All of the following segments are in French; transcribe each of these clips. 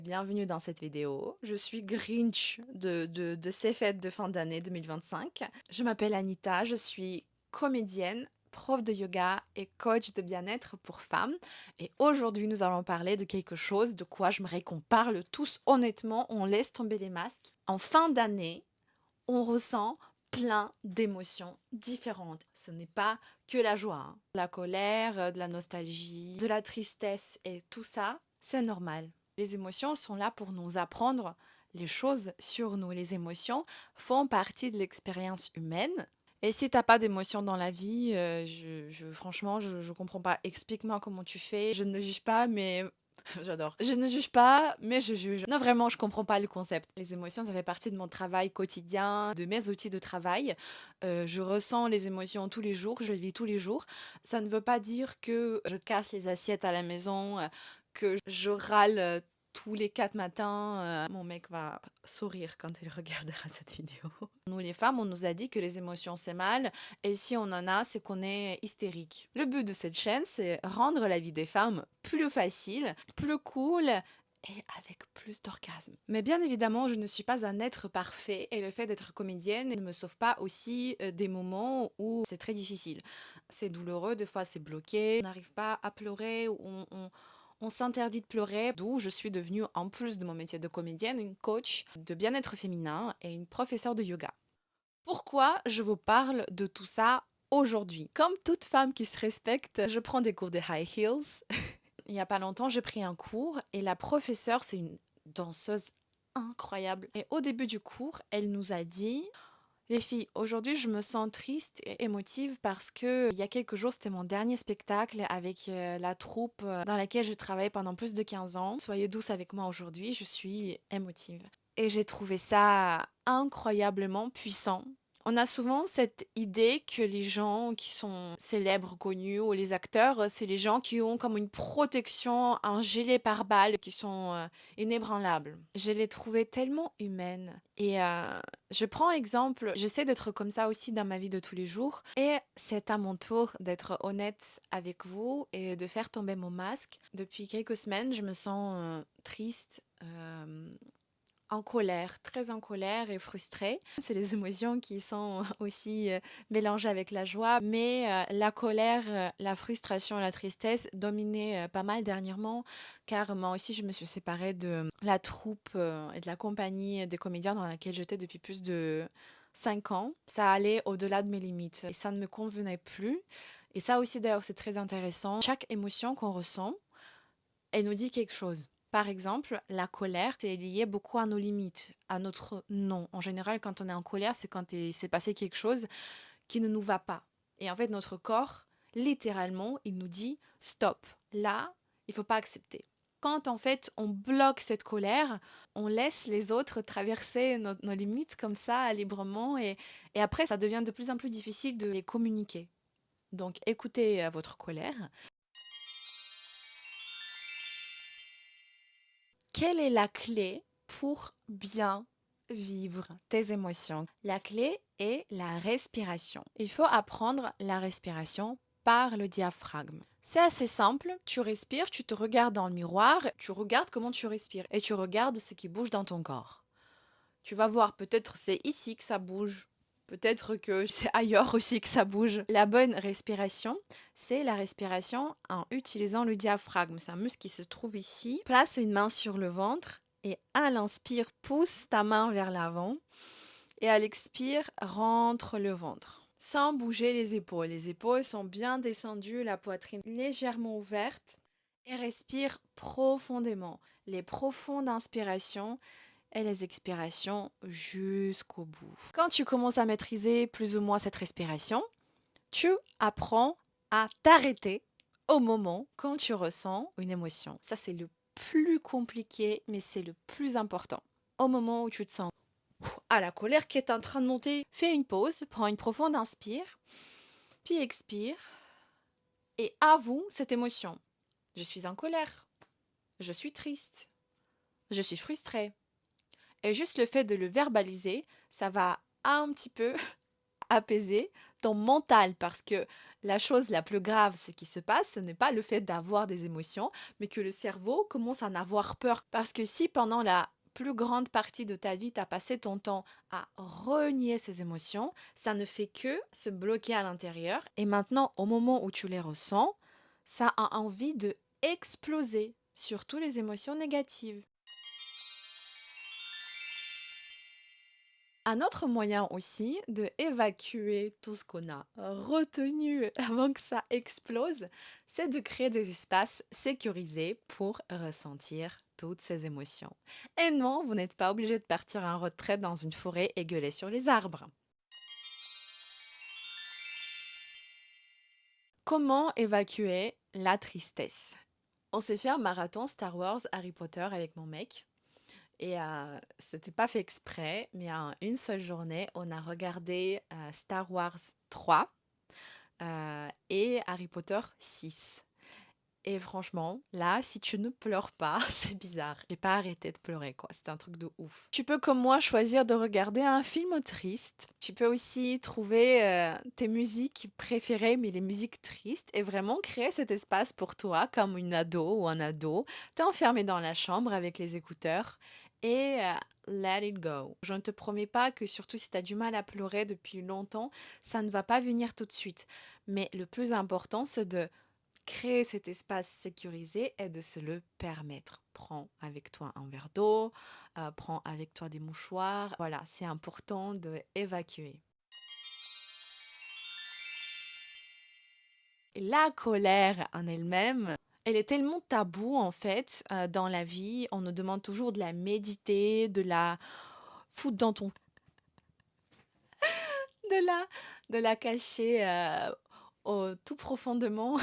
Bienvenue dans cette vidéo. Je suis Grinch de ces fêtes de fin d'année 2025. Je m'appelle Anita, je suis comédienne, prof de yoga et coach de bien-être pour femmes. Et aujourd'hui, nous allons parler de quelque chose de quoi j'aimerais qu'on parle tous honnêtement. On laisse tomber les masques. En fin d'année, on ressent plein d'émotions différentes. Ce n'est pas que la joie, hein. La colère, de la nostalgie, de la tristesse et tout ça, c'est normal. Les émotions sont là pour nous apprendre les choses sur nous. Les émotions font partie de l'expérience humaine. Et si t'as pas d'émotions dans la vie, franchement, je comprends pas. Explique-moi comment tu fais. Je ne juge pas, mais j'adore. Je ne juge pas, mais je juge. Non, vraiment, je comprends pas le concept. Les émotions, ça fait partie de mon travail quotidien, de mes outils de travail. Je ressens les émotions tous les jours, je les vis tous les jours. Ça ne veut pas dire que je casse les assiettes à la maison, que je râle tous les 4 matins. Mon mec va sourire quand il regardera cette vidéo. Nous, les femmes, on nous a dit que les émotions, c'est mal, et si on en a, c'est qu'on est hystérique. Le but de cette chaîne, c'est rendre la vie des femmes plus facile, plus cool et avec plus d'orgasme. Mais bien évidemment, je ne suis pas un être parfait et le fait d'être comédienne ne me sauve pas aussi des moments où c'est très difficile. C'est douloureux, des fois c'est bloqué, on n'arrive pas à pleurer, on s'interdit de pleurer, d'où je suis devenue, en plus de mon métier de comédienne, une coach de bien-être féminin et une professeure de yoga. Pourquoi je vous parle de tout ça aujourd'hui? Comme toute femme qui se respecte, je prends des cours de high heels. Il y a pas longtemps, j'ai pris un cours et la professeure, c'est une danseuse incroyable. Et au début du cours, elle nous a dit: les filles, aujourd'hui, je me sens triste et émotive parce que il y a quelques jours, c'était mon dernier spectacle avec la troupe dans laquelle j'ai travaillé pendant plus de 15 ans. Soyez douces avec moi aujourd'hui, je suis émotive. Et j'ai trouvé ça incroyablement puissant. On a souvent cette idée que les gens qui sont célèbres, connus, ou les acteurs, c'est les gens qui ont comme une protection, un gilet pare-balles, qui sont inébranlables. Je l'ai trouvée tellement humaine. Et je prends exemple, j'essaie d'être comme ça aussi dans ma vie de tous les jours. Et c'est à mon tour d'être honnête avec vous et de faire tomber mon masque. Depuis quelques semaines, je me sens triste, en colère, très en colère et frustrée. C'est les émotions qui sont aussi mélangées avec la joie, mais la colère, la frustration, la tristesse dominaient pas mal dernièrement, car moi aussi je me suis séparée de la troupe et de la compagnie des comédiens dans laquelle j'étais depuis plus de 5 ans. Ça allait au-delà de mes limites et ça ne me convenait plus. Et ça aussi d'ailleurs c'est très intéressant. Chaque émotion qu'on ressent, elle nous dit quelque chose. Par exemple, la colère, c'est lié beaucoup à nos limites, à notre non. En général, quand on est en colère, c'est quand il s'est passé quelque chose qui ne nous va pas. Et en fait, notre corps, littéralement, il nous dit stop. Là, il faut pas accepter. Quand en fait on bloque cette colère, on laisse les autres traverser nos limites comme ça librement et après ça devient de plus en plus difficile de les communiquer. Donc écoutez votre colère. Quelle est la clé pour bien vivre tes émotions? La clé est la respiration. Il faut apprendre la respiration par le diaphragme. C'est assez simple, tu respires, tu te regardes dans le miroir, tu regardes comment tu respires et tu regardes ce qui bouge dans ton corps. Tu vas voir, peut-être c'est ici que ça bouge, peut-être que c'est ailleurs aussi que ça bouge. La bonne respiration, c'est la respiration en utilisant le diaphragme. C'est un muscle qui se trouve ici. Place une main sur le ventre et à l'inspire, pousse ta main vers l'avant et à l'expire, rentre le ventre. Sans bouger les épaules. Les épaules sont bien descendues, la poitrine légèrement ouverte et respire profondément. Les profondes inspirations et les expirations jusqu'au bout. Quand tu commences à maîtriser plus ou moins cette respiration, tu apprends à t'arrêter au moment quand tu ressens une émotion. Ça, c'est le plus compliqué, mais c'est le plus important. Au moment où tu te sens à la colère qui est en train de monter, fais une pause, prends une profonde inspire, puis expire et avoue cette émotion. Je suis en colère, je suis triste, je suis frustrée. Et juste le fait de le verbaliser, ça va un petit peu apaiser ton mental parce que La chose la plus grave, ce qui se passe, ce n'est pas le fait d'avoir des émotions, mais que le cerveau commence à en avoir peur. Parce que si pendant la plus grande partie de ta vie, tu as passé ton temps à renier ces émotions, ça ne fait que se bloquer à l'intérieur. Et maintenant, au moment où tu les ressens, ça a envie de exploser, surtout les émotions négatives. Un autre moyen aussi de évacuer tout ce qu'on a retenu avant que ça explose, c'est de créer des espaces sécurisés pour ressentir toutes ces émotions. Et non, vous n'êtes pas obligé de partir en retraite dans une forêt et gueuler sur les arbres. Comment évacuer la tristesse? On s'est fait un marathon Star Wars Harry Potter avec mon mec. Et c'était pas fait exprès, mais en une seule journée, on a regardé Star Wars 3 et Harry Potter 6. Et franchement, là, si tu ne pleures pas, c'est bizarre. J'ai pas arrêté de pleurer, quoi. C'était un truc de ouf. Tu peux, comme moi, choisir de regarder un film triste. Tu peux aussi trouver tes musiques préférées, mais les musiques tristes, et vraiment créer cet espace pour toi, comme une ado ou un ado. T'es enfermé dans la chambre avec les écouteurs et let it go. Je ne te promets pas que, surtout si tu as du mal à pleurer depuis longtemps, ça ne va pas venir tout de suite. Mais le plus important, c'est de créer cet espace sécurisé et de se le permettre. Prends avec toi un verre d'eau, prends avec toi des mouchoirs. Voilà, c'est important de évacuer. Et la colère en elle-même, elle est tellement taboue en fait dans la vie. On nous demande toujours de la méditer, de la foutre dans ton, de la, de la cacher au tout profondément.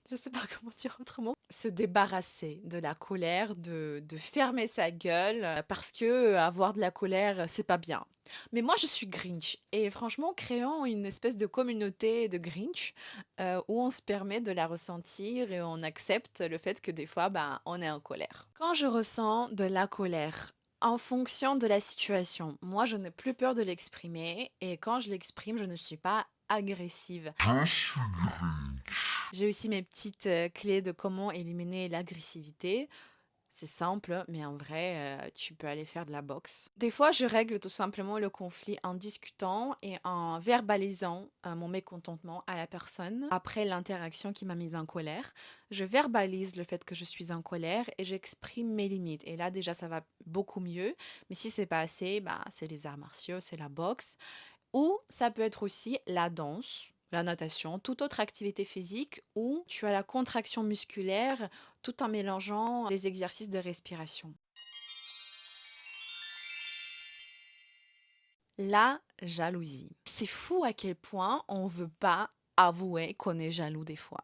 Je sais pas comment dire autrement. Se débarrasser de la colère, de fermer sa gueule, parce que avoir de la colère, c'est pas bien. Mais moi, je suis Grinch. Et franchement, créons une espèce de communauté de Grinch où on se permet de la ressentir et on accepte le fait que des fois, ben, on est en colère. Quand je ressens de la colère, en fonction de la situation, moi, je n'ai plus peur de l'exprimer. Et quand je l'exprime, je ne suis pas agressive. J'ai aussi mes petites clés de comment éliminer l'agressivité. C'est simple, mais en vrai, tu peux aller faire de la boxe. Des fois, je règle tout simplement le conflit en discutant et en verbalisant mon mécontentement à la personne après l'interaction qui m'a mise en colère. Je verbalise le fait que je suis en colère et j'exprime mes limites. Et là, déjà, ça va beaucoup mieux. Mais si c'est pas assez, bah, c'est les arts martiaux, c'est la boxe. Ou ça peut être aussi la danse, la natation, toute autre activité physique où tu as la contraction musculaire tout en mélangeant des exercices de respiration. La jalousie. C'est fou à quel point on veut pas avouer qu'on est jaloux des fois.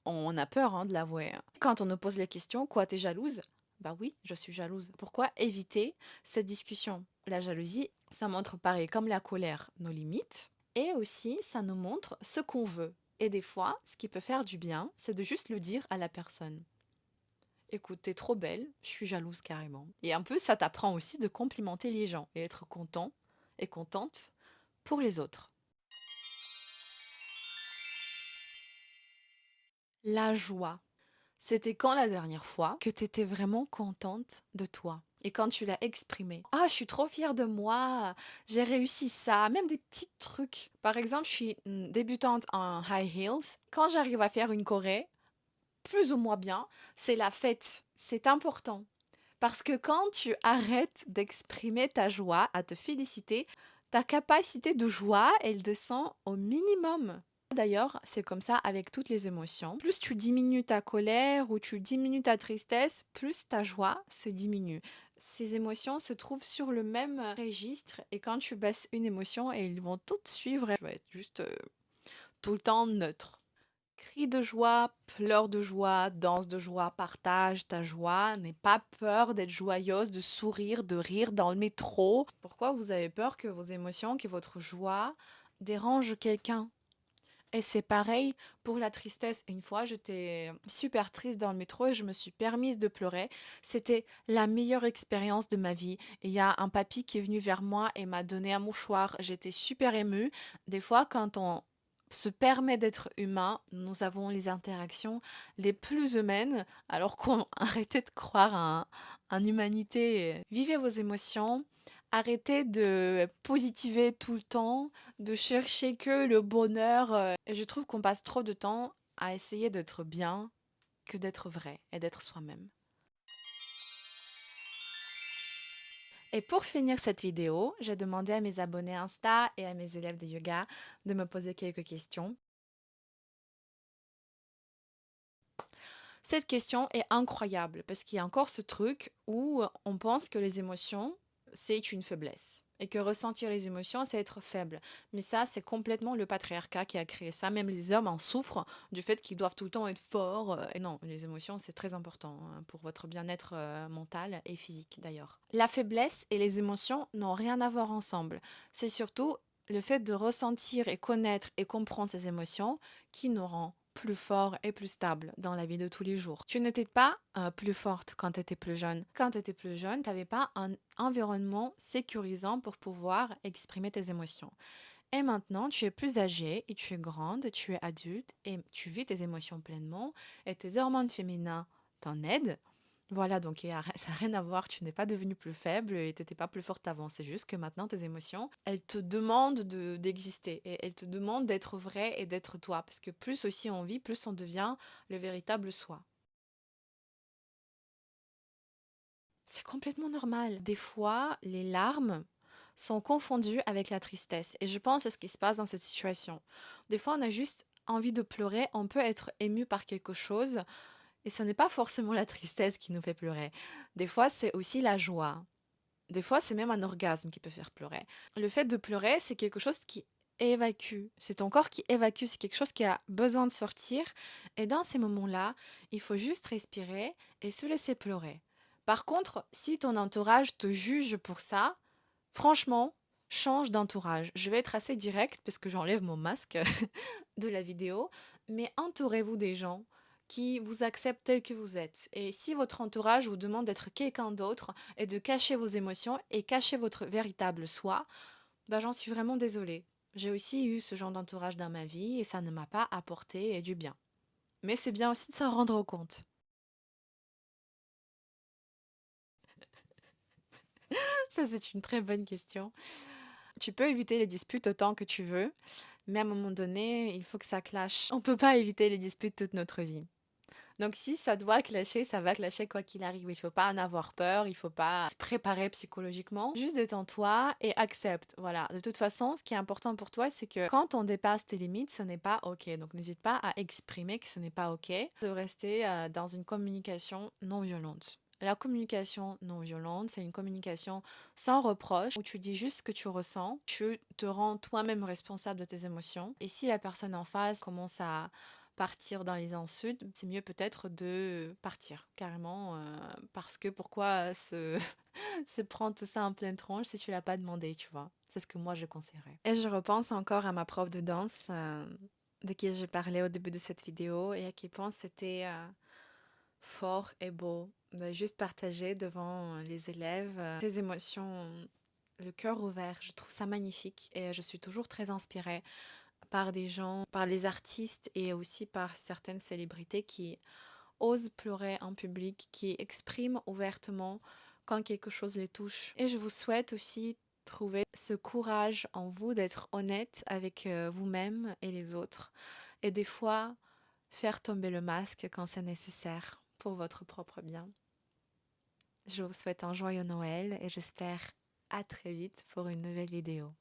On a peur de l'avouer, hein. Quand on nous pose les questions, quoi, t'es jalouse? Bah oui, je suis jalouse. Pourquoi éviter cette discussion? La jalousie, ça montre pareil comme la colère, nos limites. Et aussi, ça nous montre ce qu'on veut. Et des fois, ce qui peut faire du bien, c'est de juste le dire à la personne. Écoute, t'es trop belle, je suis jalouse carrément. Et un peu, ça t'apprend aussi de complimenter les gens et être content et contente pour les autres. La joie. C'était quand la dernière fois que tu étais vraiment contente de toi? Et quand tu l'as exprimé? Ah, je suis trop fière de moi, j'ai réussi ça, même des petits trucs. Par exemple, je suis débutante en high heels. Quand j'arrive à faire une choré, plus ou moins bien, c'est la fête. C'est important. Parce que quand tu arrêtes d'exprimer ta joie, à te féliciter, ta capacité de joie, elle descend au minimum. D'ailleurs, c'est comme ça avec toutes les émotions. Plus tu diminues ta colère ou tu diminues ta tristesse, plus ta joie se diminue. Ces émotions se trouvent sur le même registre et quand tu baisses une émotion, ils vont toutes suivre et tu vas être juste tout le temps neutre. Crie de joie, pleure de joie, danse de joie, partage ta joie. N'aie pas peur d'être joyeuse, de sourire, de rire dans le métro. Pourquoi vous avez peur que vos émotions, que votre joie dérange quelqu'un? Et c'est pareil pour la tristesse. Une fois, j'étais super triste dans le métro et je me suis permise de pleurer. C'était la meilleure expérience de ma vie. Il y a un papy qui est venu vers moi et m'a donné un mouchoir. J'étais super émue. Des fois, quand on se permet d'être humain, nous avons les interactions les plus humaines, alors qu'on arrêtez de croire en humanité. Vivez vos émotions, arrêtez de positiver tout le temps, de chercher que le bonheur. Et je trouve qu'on passe trop de temps à essayer d'être bien que d'être vrai et d'être soi-même. Et pour finir cette vidéo, j'ai demandé à mes abonnés Insta et à mes élèves de yoga de me poser quelques questions. Cette question est incroyable parce qu'il y a encore ce truc où on pense que les émotions, c'est une faiblesse et que ressentir les émotions, c'est être faible. Mais ça, c'est complètement le patriarcat qui a créé ça. Même les hommes en souffrent du fait qu'ils doivent tout le temps être forts. Et non, les émotions, c'est très important hein, pour votre bien-être mental et physique d'ailleurs. La faiblesse et les émotions n'ont rien à voir ensemble. C'est surtout le fait de ressentir et connaître et comprendre ces émotions qui nous rend plus fort et plus stable dans la vie de tous les jours. Tu n'étais pas plus forte quand tu étais plus jeune. Quand tu étais plus jeune, tu n'avais pas un environnement sécurisant pour pouvoir exprimer tes émotions. Et maintenant, tu es plus âgée et tu es grande, tu es adulte et tu vis tes émotions pleinement et tes hormones féminins t'en aident. Voilà, donc ça n'a rien à voir, tu n'es pas devenue plus faible et tu n'étais pas plus forte avant. C'est juste que maintenant, tes émotions, elles te demandent d'exister et elles te demandent d'être vraie et d'être toi. Parce que plus aussi on vit, plus on devient le véritable soi. C'est complètement normal. Des fois, les larmes sont confondues avec la tristesse. Et je pense que c'est ce qui se passe dans cette situation. Des fois, on a juste envie de pleurer, on peut être ému par quelque chose, et ce n'est pas forcément la tristesse qui nous fait pleurer. Des fois, c'est aussi la joie. Des fois, c'est même un orgasme qui peut faire pleurer. Le fait de pleurer, c'est quelque chose qui évacue. C'est ton corps qui évacue, c'est quelque chose qui a besoin de sortir. Et dans ces moments-là, il faut juste respirer et se laisser pleurer. Par contre, si ton entourage te juge pour ça, franchement, change d'entourage. Je vais être assez directe parce que j'enlève mon masque de la vidéo, mais entourez-vous des gens qui vous acceptent tel que vous êtes. Et si votre entourage vous demande d'être quelqu'un d'autre et de cacher vos émotions et cacher votre véritable soi, bah j'en suis vraiment désolée. J'ai aussi eu ce genre d'entourage dans ma vie et ça ne m'a pas apporté du bien. Mais c'est bien aussi de s'en rendre compte. Ça, c'est une très bonne question. Tu peux éviter les disputes autant que tu veux, mais à un moment donné, il faut que ça clash. On ne peut pas éviter les disputes toute notre vie. Donc si ça doit clasher, ça va clasher quoi qu'il arrive. Il faut pas en avoir peur, il faut pas se préparer psychologiquement. Juste détends-toi et accepte. Voilà. De toute façon, ce qui est important pour toi, c'est que quand on dépasse tes limites, ce n'est pas OK. Donc n'hésite pas à exprimer que ce n'est pas OK. De rester dans une communication non violente. La communication non violente, c'est une communication sans reproche, où tu dis juste ce que tu ressens, tu te rends toi-même responsable de tes émotions. Et si la personne en face commence à partir dans les insultes, c'est mieux peut-être de partir carrément, parce que pourquoi se se prendre tout ça en pleine tronche si tu l'as pas demandé, tu vois? C'est ce que moi je conseillerais. Et je repense encore à ma prof de danse, de qui j'ai parlé au début de cette vidéo et à quel point c'était, fort et beau de juste partager devant, les élèves, tes émotions, le cœur ouvert. Je trouve ça magnifique et je suis toujours très inspirée par des gens, par les artistes et aussi par certaines célébrités qui osent pleurer en public, qui expriment ouvertement quand quelque chose les touche. Et je vous souhaite aussi trouver ce courage en vous d'être honnête avec vous-même et les autres. Et des fois, faire tomber le masque quand c'est nécessaire pour votre propre bien. Je vous souhaite un joyeux Noël et j'espère à très vite pour une nouvelle vidéo.